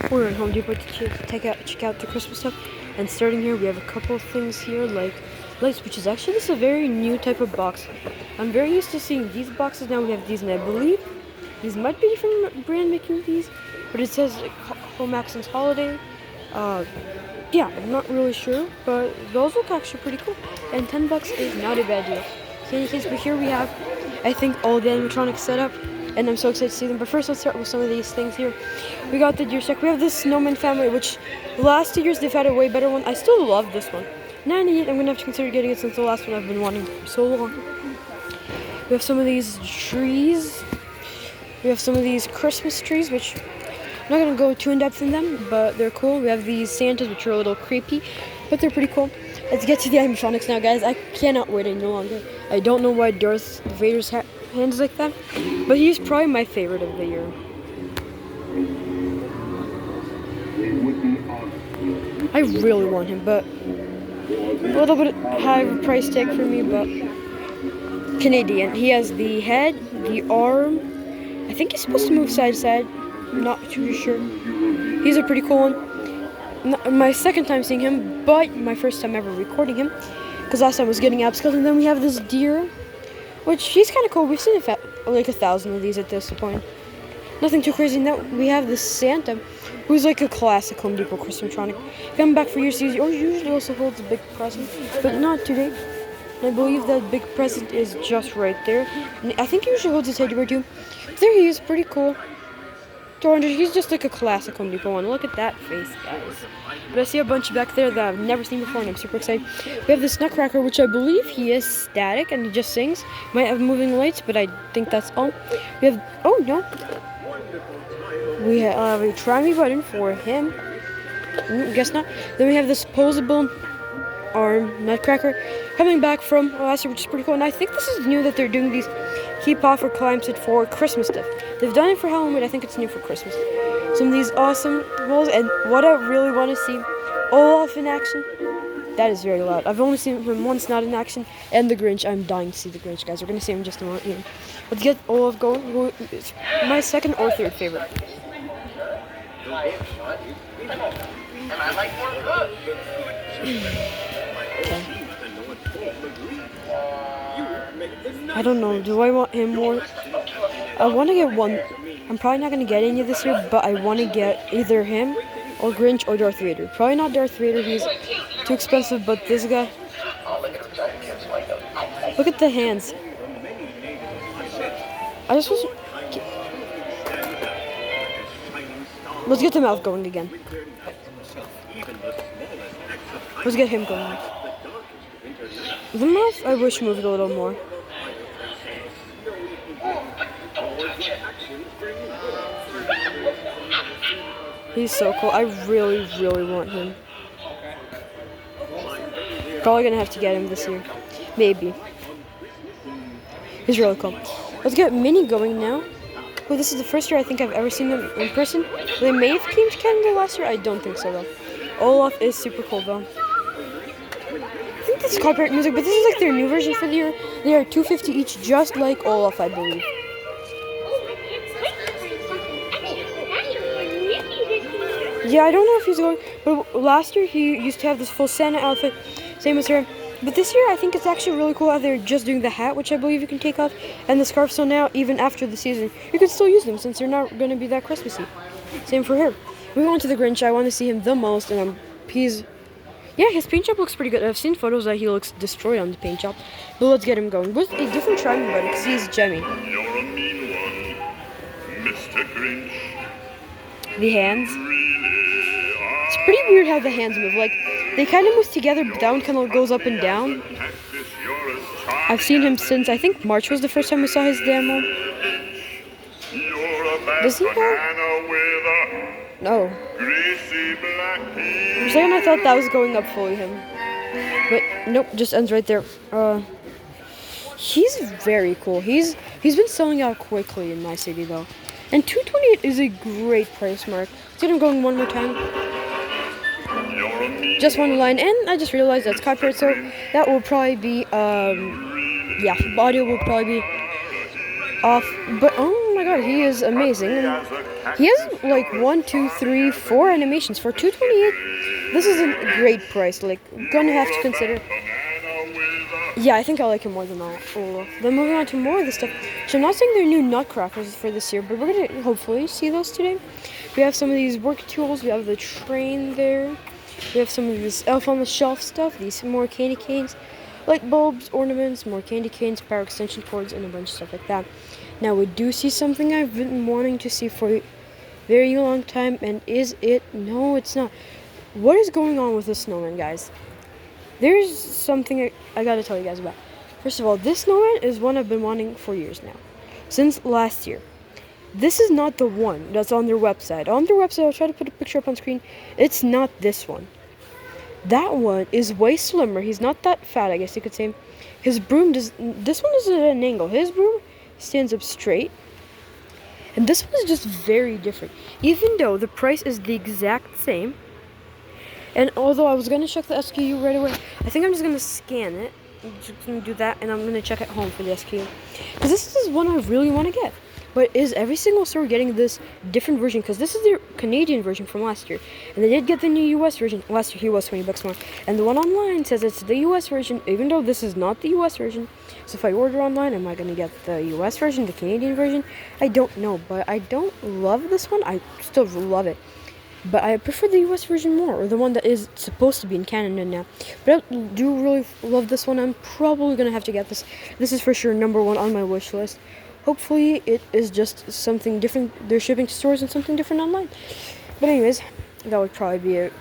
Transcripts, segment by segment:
We're in Home Depot to check out the Christmas stuff. And starting here, we have a couple of things here like lights, which is actually this is a very new type of box. I'm very used to seeing these boxes. Now we have these, and I believe these might be a different brand making these, but it says like, Home Accents Holiday. Yeah, I'm not really sure, but those look actually pretty cool. And $10 is not a bad deal. Candy canes, but here we have, I think, all the animatronics set up, and I'm so excited to see them. But first, let's start with some of these things here. We got the deer stack. We have this snowman family, which the last 2 years they've had a way better one. I still love this one. 98, I'm gonna have to consider getting it since the last one I've been wanting for so long. We have some of these trees. We have some of these Christmas trees, which I'm not gonna go too in depth in them, but they're cool. We have these Santas, which are a little creepy, but they're pretty cool. Let's get to the animatronics now, guys. I cannot wait any longer. I don't know why Darth Vader's hand is like that, but he's probably my favorite of the year. I really want him, but a little bit high of a price tag for me, but Canadian. He has the head, the arm. I think he's supposed to move side to side. I'm not too sure. He's a pretty cool one. My second time seeing him, but my first time ever recording him, because last time I was getting Artem Skeleton. And then we have this deer, which he's kind of cool. We've seen like 1,000 of these at this point. Nothing too crazy. Now we have this Santa, who's like a classic Home Depot Christmatronic. Coming back for years, he usually also holds a big present, but not today. And I believe that big present is just right there. And I think he usually holds his teddy bear too. But there he is, pretty cool. 200, he's just like a classic Home Depot one. Look at that face, guys. But I see a bunch back there that I've never seen before, and I'm super excited. We have this Nutcracker, which I believe he is static, and he just sings. Might have moving lights, but I think that's all. We have, oh no. We have a try me button for him. Guess not. Then we have this posable arm Nutcracker coming back from last year, which is pretty cool. And I think this is new that they're doing these keep off or climb it for Christmas stuff. They've done it for Halloween, I think it's new for Christmas. Some of these awesome rolls, and what I really want to see, Olaf in action. That is very loud. I've only seen him once not in action, and the Grinch. I'm dying to see the Grinch, guys. We're going to see him in just a moment here. Let's get Olaf going, who is my second or third favorite. Okay. I don't know. Do I want him more? I want to get one. I'm probably not going to get any this year, but I want to get either him or Grinch or Darth Vader. Probably not Darth Vader. He's too expensive, but this guy. Look at the hands. I just was. Let's get the mouth going again. Let's get him going. The mouth, I wish moved a little more. He's so cool. I really, really want him. Probably gonna have to get him this year. Maybe. He's really cool. Let's get Minnie going now. Oh, this is the first year I think I've ever seen them in person. They may have came to Canda last year. I don't think so though. Olaf is super cool though. I think this is copyright music, but this is like their new version for the year. They are $2.50 each, just like Olaf, I believe. Yeah, I don't know if he's going, but last year he used to have this full Santa outfit, same as her. But this year I think it's actually really cool how they're just doing the hat, which I believe you can take off, and the scarf. So now, even after the season, you can still use them since they're not going to be that Christmassy. Same for her. Moving on to the Grinch, I want to see him the most, and yeah, his paint job looks pretty good. I've seen photos that he looks destroyed on the paint job. But let's get him going with a different try me button because he's Jemmy. You're a mean one, Mr. Grinch. The hands. It's pretty weird how the hands move. Like, they kind of move together, but that one kind of goes up and down. I've seen him since, I think March was the first time we saw his demo. Does he go? No. For a second I thought that was going up fully him. But nope, just ends right there. He's very cool. He's been selling out quickly in my city though. And $2.28 is a great price mark. Let's get him going one more time. Just one line, and I just realized that's copyright, so that will probably be yeah, audio will probably be off. But oh my god, he is amazing. And he has like 1, 2, 3, 4 animations for $228. This is a great price. Like, gonna have to consider. Yeah, I think I like him more than all. Then moving on to more of the stuff. So I'm not saying they're new nutcrackers for this year, but we're gonna hopefully see those today. We have some of these work tools. We have the train there. We have some of this elf on the shelf stuff. These more candy canes, light bulbs, ornaments, more candy canes, power extension cords, and a bunch of stuff like that. Now we do see something I've been wanting to see for a very long time, and is it? No, it's not. What is going on with this snowman, guys? There's something I gotta tell you guys about. First of all, this snowman is one I've been wanting for years now. Since last year. This is not the one that's on their website. On their website, I'll try to put a picture up on screen. It's not this one. That one is way slimmer. He's not that fat, I guess you could say. His broom does... This one is at an angle. His broom stands up straight. And this one is just very different. Even though the price is the exact same. And although I was going to check the SKU right away, I think I'm just going to scan it. I'm just going to do that, and I'm going to check at home for the SKU. Because this is one I really want to get. But is every single store getting this different version? Because this is the Canadian version from last year. And they did get the new US version. Last year he was $20 more. And the one online says it's the US version, even though this is not the US version. So if I order online, am I going to get the US version, the Canadian version? I don't know. But I don't love this one. I still love it. But I prefer the US version more, or the one that is supposed to be in Canada now. But I do really love this one. I'm probably going to have to get this. This is for sure #1 on my wish list. Hopefully it is just something different. They're shipping to stores and something different online. But anyways, that would probably be a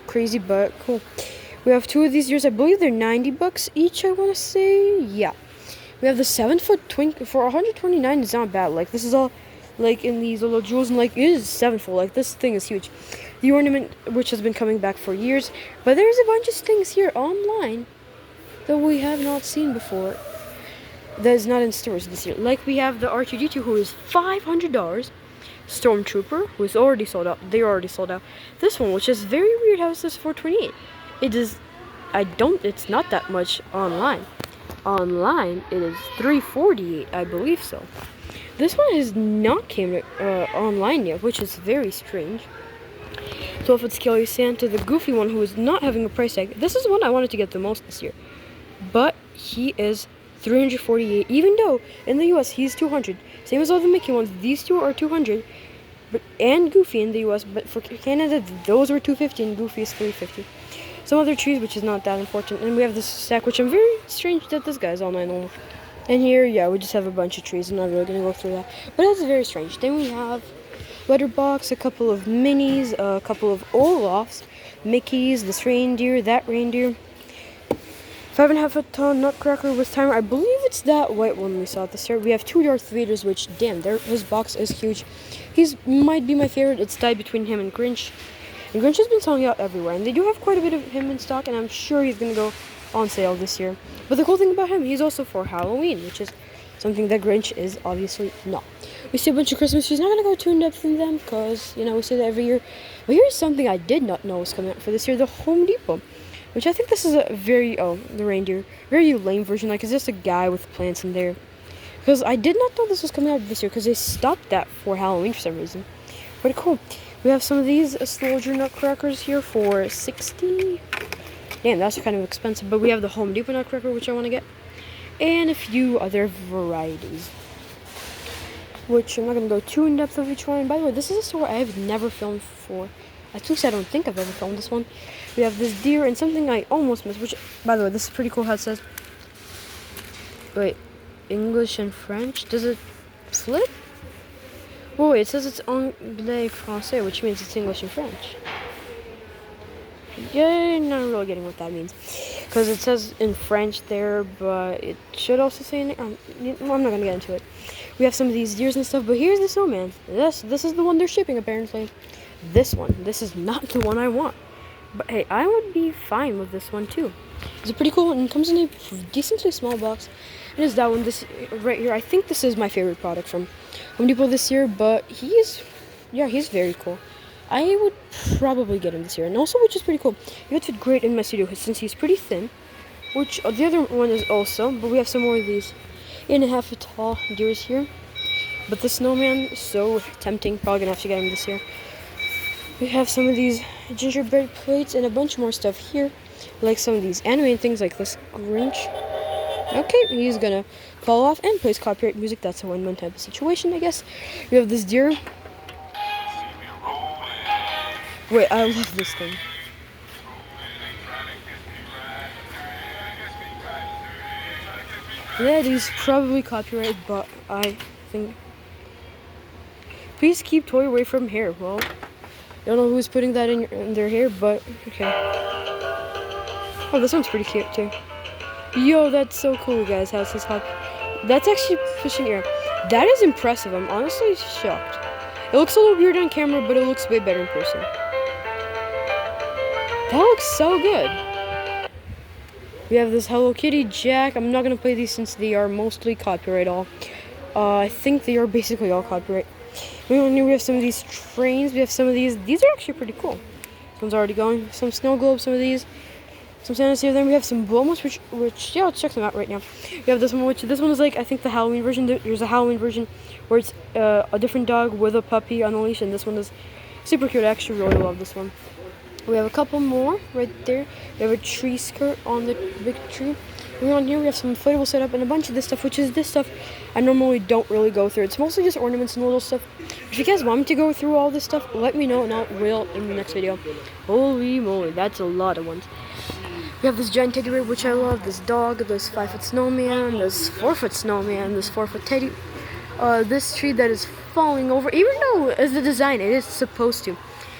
crazy, but cool. We have 2 of these deers. I believe they're $90 each, I want to say. Yeah. We have the 7-foot twin for $129. It's not bad. Like, this is all like in these little jewels, and like it is 7-foot. Like, this thing is huge. The ornament, which has been coming back for years, but there's a bunch of things here online that we have not seen before that is not in stores this year. Like, we have the R2D2, who is $500. Stormtrooper, who is already sold out. They're already sold out. This one, which is very weird how it says $428. It is, it's not that much online. Online, it is $348, I believe so. This one has not came online yet, which is very strange. 12-foot Skelly Santa, the goofy one who is not having a price tag. This is the one I wanted to get the most this year. But he is $348, even though in the US he's $200. Same as all the Mickey ones. These two are $200. And Goofy in the US, but for Canada, those were $250 and Goofy is $350. Some other trees, which is not that important. And we have this stack, which I'm very strange that this guy's all 9 And here, yeah, we just have a bunch of trees. I'm not really going to go through that. But that's very strange. Then we have Letterbox, a couple of minis, a couple of Olafs, Mickeys, this reindeer, that reindeer. 5.5 ton Nutcracker with timer. I believe it's that white one we saw at the start. We have 2 Darth Vaders, which, damn, his box is huge. Might be my favorite. It's tied between him and Grinch. And Grinch has been selling out everywhere. And they do have quite a bit of him in stock, and I'm sure he's going to go on sale this year. But the cool thing about him, he's also for Halloween, which is something that Grinch is obviously not. We see a bunch of Christmas trees. Not going to go too in-depth in them because, we say that every year. But here's something I did not know was coming out for this year, the Home Depot. Which I think this is a very, the reindeer, very lame version. Like, it's just a guy with plants in there. Because I did not know this was coming out this year because they stopped that for Halloween for some reason. But cool. We have some of these soldier nutcrackers here for $60. Damn, that's kind of expensive. But we have the Home Depot nutcracker, which I want to get. And a few other varieties. Which I'm not going to go too in-depth of each one. And by the way, this is a store I have never filmed for. At least I don't think I've ever filmed this one. We have this deer and something I almost missed, which, by the way, this is pretty cool how it says. Wait, English and French? Does it flip? Oh, wait, it says it's anglais français, which means it's English and French. Yeah, not really getting what that means. Because it says in French there, but it should also say in... I'm not going to get into it. We have some of these deers and stuff, but here's the snowman. This is the one they're shipping, apparently. This one. This is not the one I want. But hey, I would be fine with this one too. It's a pretty cool one and comes in a decently small box. And it's that one, this right here. I think this is my favorite product from Home Depot this year, but he's very cool. I would probably get him this year. And also, which is pretty cool, he would fit great in my studio since he's pretty thin. Which the other one is also, but we have some more of these 8.5 foot tall deers here. But the snowman is so tempting. Probably gonna have to get him this year. We have some of these gingerbread plates and a bunch more stuff here. Like some of these animated things like this Grinch. Okay, he's gonna fall off and plays copyright music. That's a win-win type of situation, I guess. We have this deer. Wait, I love this thing. Yeah, these probably copyrighted, but I think. Please keep toy away from hair. Well, I don't know who's putting that in their hair, but okay. Oh, this one's pretty cute too. Yo, that's so cool, guys. How's this hop? That's actually pushing air. That is impressive. I'm honestly shocked. It looks a little weird on camera, but it looks way better in person. That looks so good. We have this Hello Kitty Jack. I'm not gonna play these since they are mostly copyright all. I think they are basically all copyright. We have some of these trains. We have some of these. These are actually pretty cool. This one's already going. Some snow globes, some of these. Some Santas here. Then we have some Blomos, which yeah, let's check them out right now. We have this one, which this one is like, I think the Halloween version. There's a Halloween version where it's a different dog with a puppy on a leash, and this one is super cute. I actually really love this one. We have a couple more right there. We have a tree skirt on the big tree. And on here we have some inflatable setup and a bunch of this stuff, which is this stuff I normally don't really go through. It's mostly just ornaments and little stuff. If you guys want me to go through all this stuff, let me know and I will in the next video. Holy moly, that's a lot of ones. We have this giant teddy bear, which I love, this dog, this 5-foot snowman, this 4-foot snowman, this 4-foot teddy, this tree that is falling over, even though as the design it is supposed to.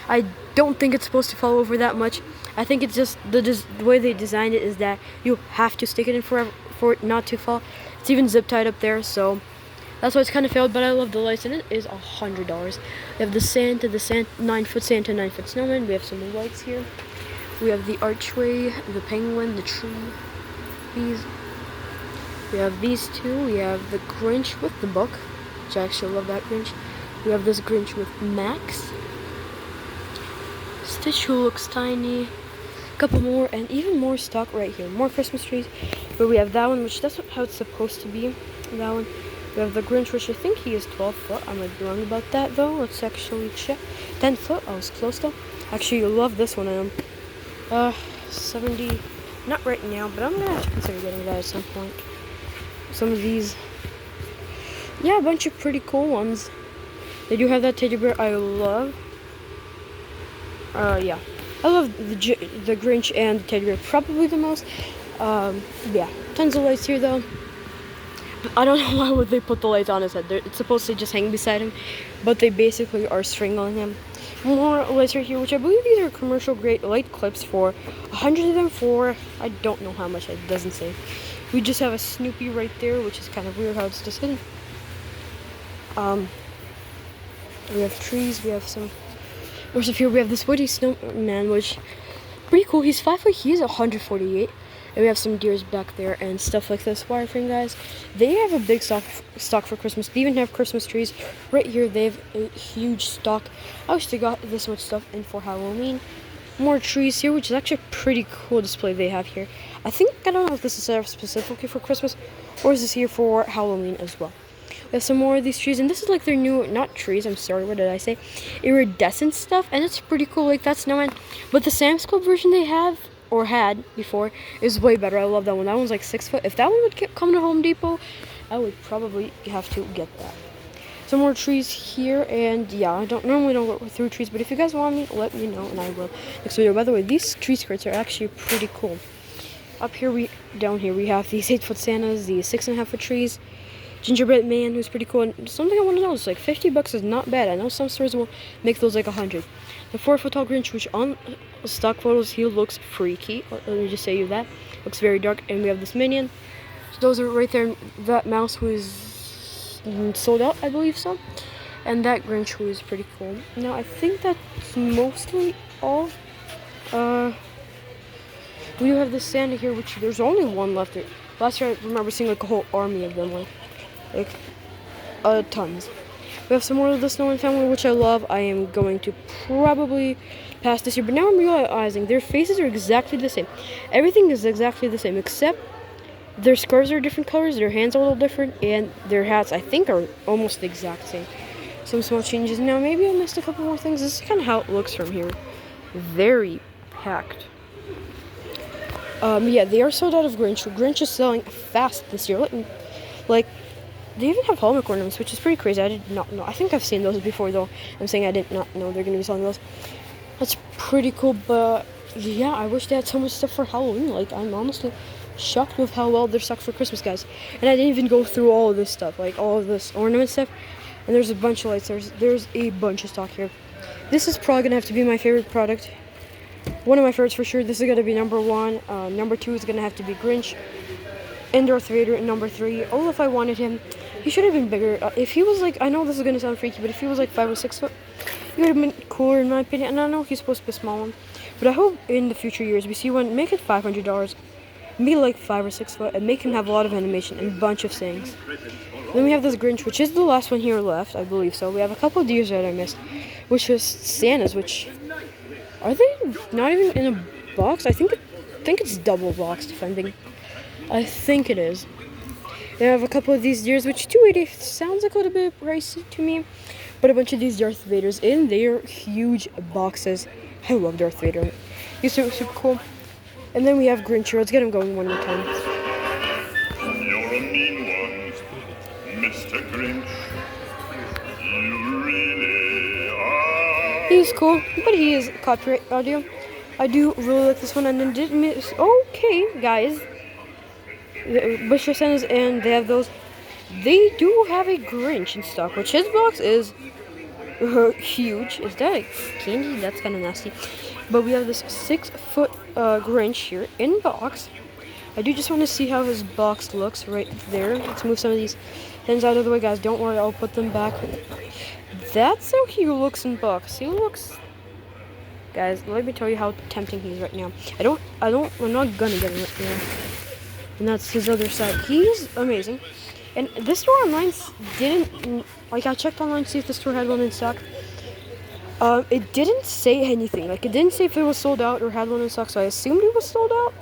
I don't think it's supposed to fall over that much. I think it's just the way they designed it is that you have to stick it in forever for it not to fall. It's even zip tied up there, so that's why it's kind of failed. But I love the lights, and it is $100. We have the Santa, 9-foot Santa, 9-foot snowman. We have some lights here. We have the archway, the penguin, the tree. We have these two. We have the Grinch with the book, which I actually love that Grinch. We have this Grinch with Max. Stitch who looks tiny. A couple more and even more stock right here. More Christmas trees. But we have that one, which that's how it's supposed to be. That one. We have the Grinch, which I think he is 12 foot. I might be wrong about that though. Let's actually check. 10 foot. I was close though. Actually, I love this one. 70. Not right now, but I'm gonna have to consider getting that at some point. Some of these. Yeah, a bunch of pretty cool ones. They do have that teddy bear I love. Yeah. I love the Grinch and the teddy bear probably the most. Yeah. Tons of lights here though. I don't know why would they put the lights on his head. It's supposed to just hang beside him, but they basically are strangling him. More lights right here, which I believe these are commercial grade light clips for 100 of them for I don't know how much. It doesn't say. We just have a Snoopy right there, which is kind of weird how it's just hidden. We have trees. We have some. Also here we have this woody snowman, which pretty cool. He's 5 foot. He's 148. And we have some deers back there and stuff like this. Wireframe guys, they have a big stock for Christmas. They even have Christmas trees right here. They have a huge stock. I wish they got this much stuff in for Halloween. More trees here, which is actually a pretty cool display they have here. I don't know if this is set up specifically for Christmas or is this here for Halloween as well. We have some more of these trees, and this is like their new, not trees, I'm sorry, what did I say? Iridescent stuff, and it's pretty cool, like that snowman. But the Sam's Club version they have, or had before, is way better. I love that one. That one's like 6 foot. If that one would come to Home Depot, I would probably have to get that. Some more trees here, and yeah, I don't go through trees, but if you guys want me, let me know, and I will next video. By the way, these tree skirts are actually pretty cool. Up here, down here, we have these 8-foot Santas, these 6.5-foot trees, gingerbread man, who's pretty cool. And something I want to know is like $50 is not bad. I know some stores will make those like 100. The 4-foot tall Grinch, which on stock photos he looks freaky. Let me just say you that. Looks very dark. And we have this minion. So those are right there. That mouse who is sold out, I believe so. And that Grinch who is pretty cool. Now I think that's mostly all. We do have this Santa here, which there's only one left. Last year I remember seeing like a whole army of them, like tons. We have some more of the Snowman family, which I love. I am going to probably pass this year, but now I'm realizing their faces are exactly the same. Everything is exactly the same, except Their scarves are different colors, their hands are a little different, and their hats, I think, are almost the exact same. Some small changes. Now, maybe I missed a couple more things. This is kind of how it looks from here. Very packed. Yeah, they are sold out of Grinch. Grinch is selling fast this year. Like, they even have hallmark ornaments, which is pretty crazy. I did not know. I think I've seen those before, though. I'm saying I did not know they're going to be selling those. That's pretty cool, but yeah, I wish they had so much stuff for Halloween. Like, I'm honestly shocked with how well they're stocked for Christmas, guys. And I didn't even go through all of this stuff, like all of this ornament stuff. And there's a bunch of lights. There's a bunch of stock here. This is probably gonna have to be my favorite product. One of my favorites for sure. This is gonna be number 1. Number 2 is gonna have to be Grinch. And Darth Vader at number 3. Oh, if I wanted him, he should have been bigger. If he was like, I know this is gonna sound freaky, but if he was like 5 or 6 foot, he would have been cooler in my opinion. And I know he's supposed to be a small one, but I hope in the future years we see one. Make it $500. Be like 5 or 6 foot, and make him have a lot of animation and a bunch of sayings. Then we have this Grinch, which is the last one here left, I believe so. We have a couple of deers that I missed, which was Santa's, which, are they not even in a box? I think it's double boxed, if I'm being, I think it is. They have a couple of these deers, which $280 sounds like a little bit pricey to me, but a bunch of these Darth Vaders in their huge boxes. I love Darth Vader. He's super cool. And then we have Grinch. Let's get him going one more time. You're a mean one, Mr. Grinch. You really are. He's cool, but he is copyright audio. I do really like this one, and then didn't miss. Okay, guys. Bush Santas, and they have those. They do have a Grinch in stock, which his box is huge. Is that a candy? That's kind of nasty. But we have this 6 foot Grinch here in box. I do just want to see how his box looks right there. Let's move some of these things out of the way, guys. Don't worry, I'll put them back. That's how he looks in box. He looks, guys, let me tell you how tempting he is right now. I'm not gonna get him right now. And that's his other side. He's amazing. And this store online didn't, like, I checked online to see if the store had one in stock. It didn't say anything. Like, it didn't say if it was sold out or had one in stock, so I assumed it was sold out.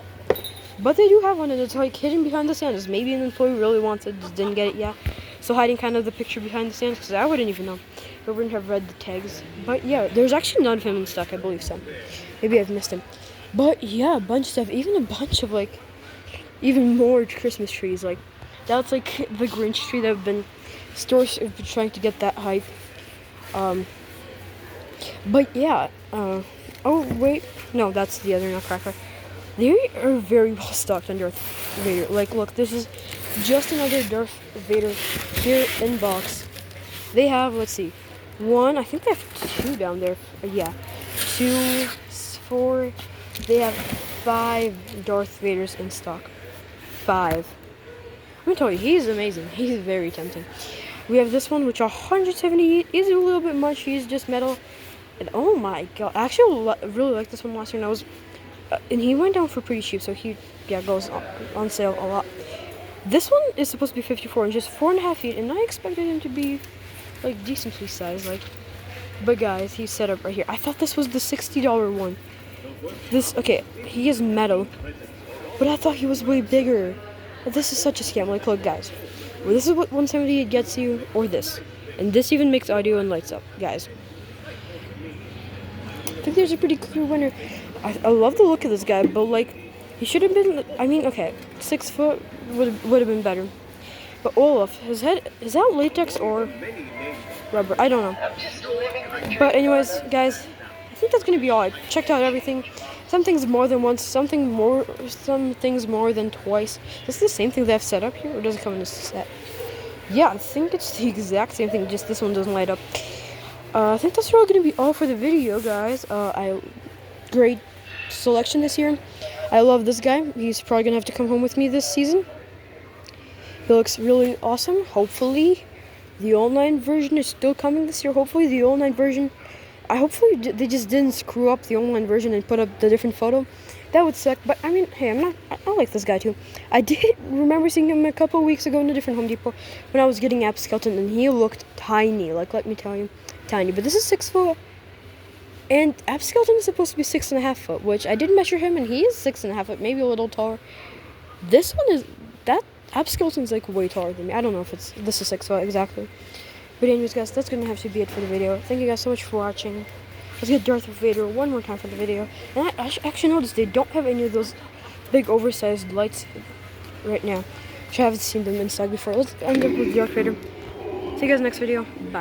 But they do have one, and it's, like, hidden behind the Santas. Maybe an employee really wants it, just didn't get it yet. So hiding kind of the picture behind the Santas, because I wouldn't even know. I wouldn't have read the tags. But, yeah, there's actually none of him in stock, I believe so. Maybe I've missed him. But, yeah, a bunch of stuff. Even a bunch of, like, even more Christmas trees. Like, that's, like, the Grinch tree that have been, stores have been trying to get that hype. But yeah, oh wait, no, that's the other Nutcracker. They are very well stocked on Darth Vader. Like, look, this is just another Darth Vader here in box. They have, let's see, 1, I think they have 2 down there. Yeah, 2, 4, they have 5 Darth Vaders in stock. 5. I'm gonna tell you, he's amazing. He's very tempting. We have this one, which 178 is a little bit much. He's just metal. And oh my god, I actually really liked this one last year, and I was, and he went down for pretty cheap, so he, yeah, goes on sale a lot. This one is supposed to be 54 inches, 4.5 feet, and I expected him to be, like, decently sized, like, but guys, he's set up right here. I thought this was the $60 one. This, okay, he is metal, but I thought he was way bigger. This is such a scam. Like, look, guys, well, this is what 178 gets you, or this, and this even makes audio and lights up, guys. I think there's a pretty clear winner. I love the look of this guy, but, like, he should have been, I mean, okay, 6 foot would have been better. But Olaf, his head, is that latex or rubber? I don't know. But anyways, guys, I think that's going to be all. I checked out everything. Some things more than once, some things more than twice. Is this the same thing they have set up here, or does it come in a set? Yeah, I think it's the exact same thing, just this one doesn't light up. I think that's really going to be all for the video, guys. Great selection this year. I love this guy. He's probably going to have to come home with me this season. He looks really awesome. Hopefully, the online version is still coming this year. Hopefully, the online version... hopefully they just didn't screw up the online version and put up the different photo. That would suck, but I mean, hey, I like this guy too. I did remember seeing him a couple of weeks ago in a different Home Depot when I was getting Artem Skeleton, and he looked tiny, like, let me tell you, tiny. But this is 6 foot, and Artem Skeleton is supposed to be 6.5 foot, which I did measure him, and he is 6.5 foot, maybe a little taller. This one is, Artem Skeleton's like way taller than me. I don't know if this is 6 foot exactly. But anyways, guys, that's gonna have to be it for the video. Thank you guys so much for watching. Let's get Darth Vader one more time for the video. And I actually noticed they don't have any of those big oversized lights right now. I haven't seen them inside before. Let's end up with Darth Vader. See you guys next video. Bye.